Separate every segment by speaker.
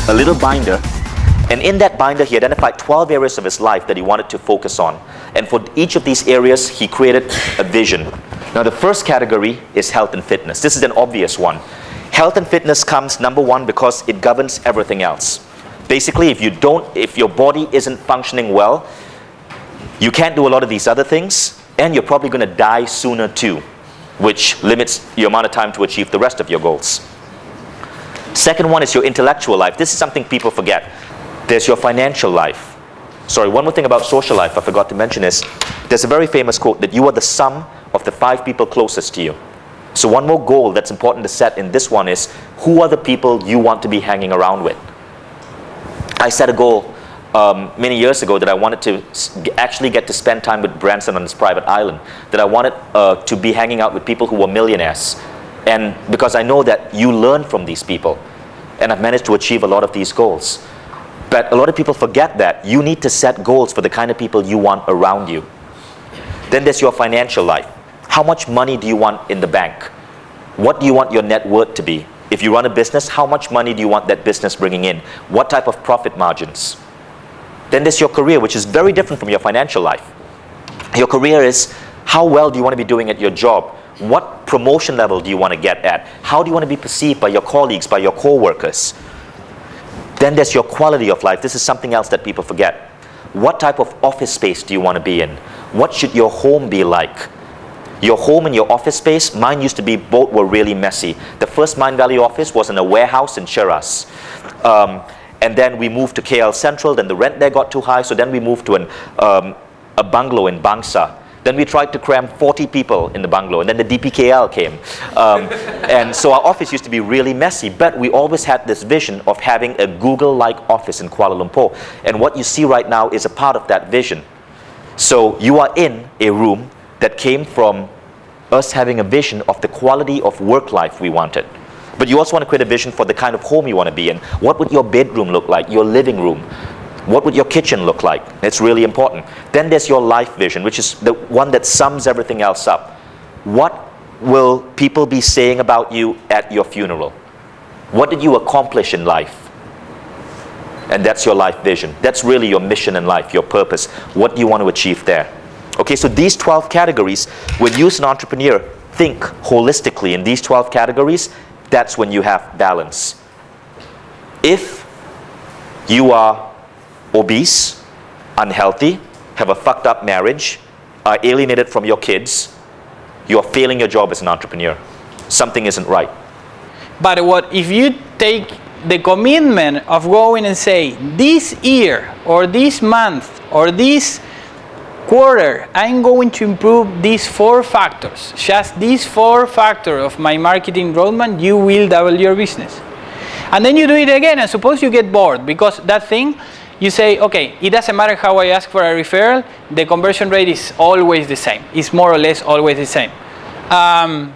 Speaker 1: a little binder, and in that binder he identified 12 areas of his life that he wanted to focus on. And for each of these areas he created a vision. Now the first category is health and fitness. This is an obvious one. Health and fitness comes number one because it governs everything else. Basically, if your body isn't functioning well, you can't do a lot of these other things, and you're probably going to die sooner too, which limits your amount of time to achieve the rest of your goals. Second one is your intellectual life. This is something people forget. There's your financial life. Sorry, one more thing about social life I forgot to mention is, there's a very famous quote that you are the sum of the 5 people closest to you. So one more goal that's important to set in this one is, who are the people you want to be hanging around with? I set a goal many years ago that I wanted to actually get to spend time with Branson on his private island, that I wanted to be hanging out with people who were millionaires. And because I know that you learn from these people, and I've managed to achieve a lot of these goals. But a lot of people forget that you need to set goals for the kind of people you want around you. Then there's your financial life. How much money do you want in the bank? What do you want your net worth to be? If you run a business, how much money do you want that business bringing in? What type of profit margins? Then there's your career, which is very different from your financial life. Your career is, how well do you want to be doing at your job? What promotion level do you want to get at? How do you want to be perceived by your colleagues, by your co-workers? Then there's your quality of life. This is something else that people forget. What type of office space do you want to be in? What should your home be like? Your home and your office space, mine used to be, both were really messy. The first Mind Valley office was in a warehouse in Cheras. And then we moved to KL Central, then the rent there got too high, so then we moved to a bungalow in Bangsa. Then we tried to cram 40 people in the bungalow, and then the DPKL came. And so our office used to be really messy, but we always had this vision of having a Google-like office in Kuala Lumpur. And what you see right now is a part of that vision. So you are in a room that came from us having a vision of the quality of work life we wanted. But you also want to create a vision for the kind of home you want to be in. What would your bedroom look like, your living room? What would your kitchen look like? It's really important. Then there's your life vision, which is the one that sums everything else up. What will people be saying about you at your funeral? What did you accomplish in life? And that's your life vision. That's really your mission in life, your purpose. What do you want to achieve there? Okay, so these 12 categories, when you as an entrepreneur think holistically in these 12 categories, that's when you have balance. If you are obese, unhealthy, have a fucked up marriage, are alienated from your kids, you are failing your job as an entrepreneur. Something isn't right.
Speaker 2: But what if you take the commitment of going and say, this year or this month or this quarter, I'm going to improve these 4 factors. Just these 4 factors of my marketing roadmap, you will double your business. And then you do it again, and suppose you get bored because that thing, you say, okay, it doesn't matter how I ask for a referral, the conversion rate is always the same. It's more or less always the same. And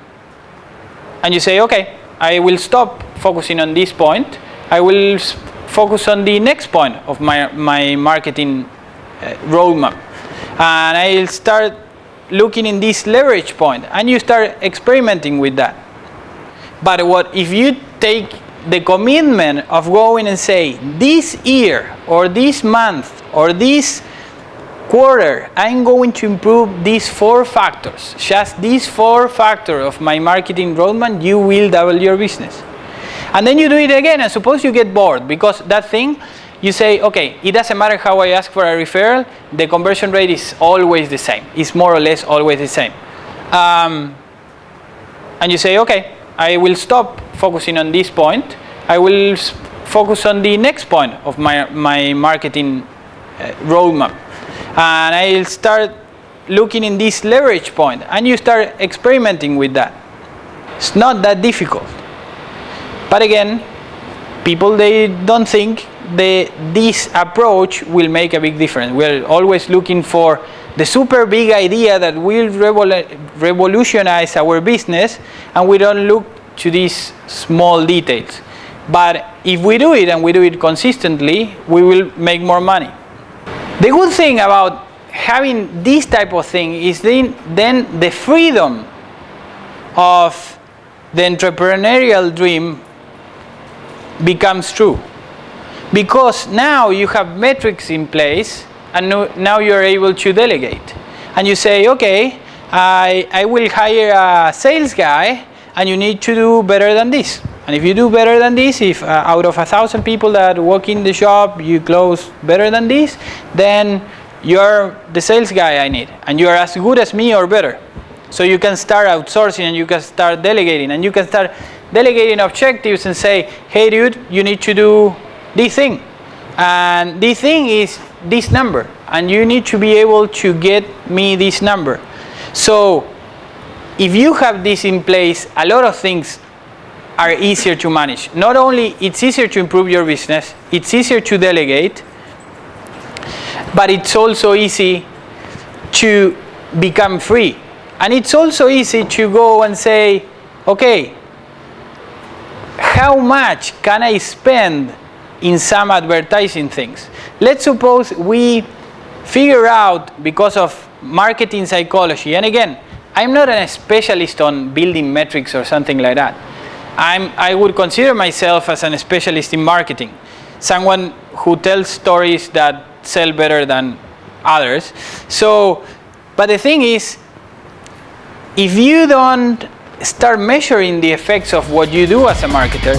Speaker 2: you say, okay, I will stop focusing on this point. I will focus on the next point of my marketing roadmap. And I'll start looking in this leverage point, and you start experimenting with that. But what if you take the commitment of going and say, this year or this month or this quarter, I'm going to improve these 4 factors. Just these 4 factors of my marketing roadmap, you will double your business. And then you do it again, and suppose you get bored because that thing, you say, okay, it doesn't matter how I ask for a referral, the conversion rate is always the same. It's more or less always the same. And you say, okay, I will stop focusing on this point. I will focus on the next point of my marketing roadmap. And I'll start looking in this leverage point, and you start experimenting with that. It's not that difficult. But again, people, they don't think this approach will make a big difference. We're always looking for the super big idea that will revolutionize our business, and we don't look to these small details. But if we do it and we do it consistently, we will make more money. The good thing about having this type of thing is then the freedom of the entrepreneurial dream becomes true. Because now you have metrics in place, and now you're able to delegate. And you say, okay, I will hire a sales guy, and you need to do better than this. And if you do better than this, if out of 1,000 people that work in the shop, you close better than this, then you're the sales guy I need, and you're as good as me or better. So you can start outsourcing, and you can start delegating, and you can start delegating objectives and say, hey dude, you need to do this thing, and this thing is this number, and you need to be able to get me this number. So if you have this in place, a lot of things are easier to manage. Not only it's easier to improve your business, it's easier to delegate, but it's also easy to become free. And it's also easy to go and say, okay, how much can I spend in some advertising things? Let's suppose we figure out, because of marketing psychology, and again, I'm not a specialist on building metrics or something like that. I would consider myself as a specialist in marketing, someone who tells stories that sell better than others. So, but the thing is, if you don't start measuring the effects of what you do as a marketer,